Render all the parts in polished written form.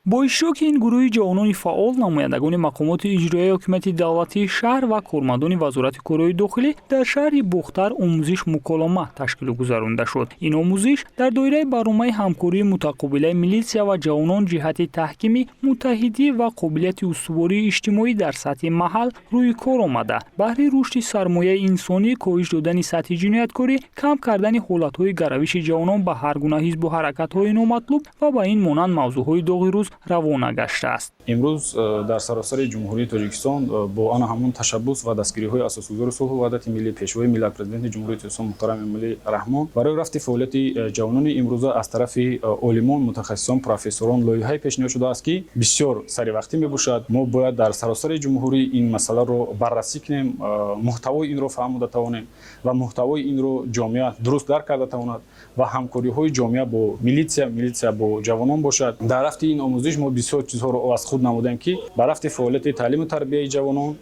با اشتراک این گروه جوانان فعال، نمایندگان مقامات اجرایی حکومت دولتی شهر و کارمندان وزارت کارهای داخلی در شهر بختر آموزش مکالمه تشکیل گذرانده شد. این آموزش در دایره برنامه همکاری متقابل میلیسیا و جوانان جهت تحکیم متحدی و قابلیت استواری اجتماعی در سطح محل روی کار آمده. بهره رشد سرمایه انسانی، کاهش دادن سطح جنایتکاری، کم کردن حالت‌های گروش جوانان به هر گونه حزب و حرکت‌های نامطلوب و با این مانند موضوع‌های داغ روز روانه گشته است. امروز در سراسر جمهوری تاجیکستان با آن همون تشبث و دستگیری‌های اساس‌گذار صلح و وحدت ملی پیشوای ملت پرزیدنت جمهوری تاجیکستان محترم ملی رحمان برای رفع فعالیت جوانان امروزه از طرف عالمان، متخصصان، پروفسوران لایحه‌ای پیشنهاد شده است که بسیار سری وقتی میباشد ما باید در سراسر جمهوری این مسئله رو بررسی کنیم، محتوای این رو فهمیده توانیم و محتوای این رو جامعه درست درک کرده تواند و همکاری‌های جامعه با میلیسیا با جوانان باشد. در رفع این آموزش ما بسیار چیزها رو از خود نمودیم که بر رفع فعالیت تعلیم و تربیت جوانان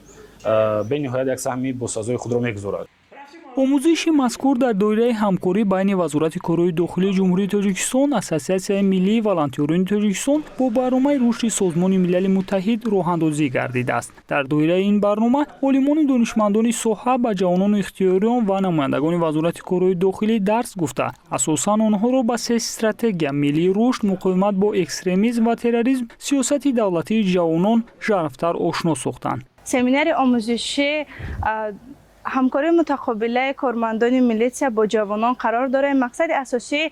به نهایت یک سهمی بسازای خود را می‌گذارد. آموزش مذکور در دایره همکاری بین وزارت کارهای داخلی جمهوری تاجیکستان، اساسیاسیون ملی والنتیران تاجیکستان با برنامه رشد سازمان ملل متحد راه‌اندازی گردیده است. در دایره این برنامه عالمان و دانشمندان ساحه به جوانان اختیاریان و نمایندگان وزارت کارهای داخلی درس گفته، اساساً آنها را به سه استراتژی ملی رشد، مقاومت با اکستریمیسم و تروریسم، سیاست دولتی جوانان ژرف‌تر آشنا ساختند. سمینار آموزشی همکاری متقابل کارمندان میلیسیا با جوانان قرار داره. مقصد اساسی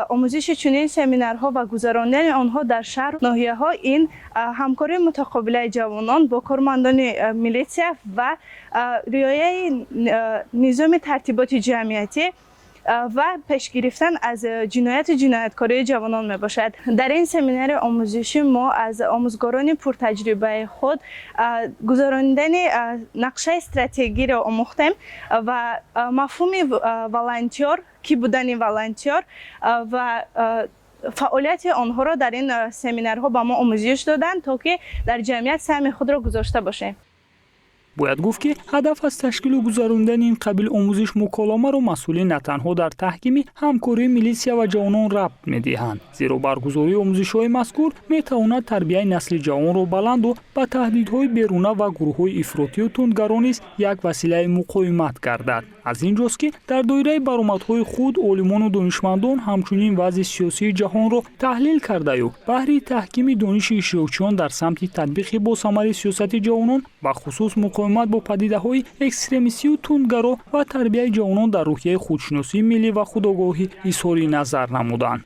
آموزش چنین سمینارها و گذراندن آنها در شهر ناحیه‌ها این همکاری متقابل جوانان با کارمندان میلیسیا و رعایت نظام ترتیبات جمعیتی و پیش گرفتن از جنایتکاری جوانان می باشد. در این سمینار آموزشی ما از آموزگاران پرتجربه خود گذراندن نقشه استراتژی را آموختیم و مفهوم والنتیر، کی بودن والنتیر و فعالیت آنها را در این سمینارها با ما آموزش دادند تا که در جمعیت سهم خود را گذاشته باشیم. باید گفت که هدف از تشکیل و گذراندن این قبیل آموزش مکالمه را مسئولین نه تنها در تحکیم همکاری میلیسیا و جوانان ربط می‌دهند، زیرا برگزاری آموزش‌های مذکور می‌تواند تربیت نسل جوان را بلند و با تهدیدهای بیرونه و گروه‌های افراطی و تندگرا نیز یک وسیله مقاومت گردد. از اینجاست که در دایره برآمدهای خود عالمان و دانشمندان همچنین وضع سیاسی جهان را تحلیل کرده و بهره تحکیم دانش اشتراکیان در سمت تطبیق با ثمر سیاست جوانان و خصوص مقاومت با پدیده‌های اکستریمیستی و تندگرا و تربیت جوانان در روحیه خودشناسی ملی و خودآگاهی اظهار نظر نمودند.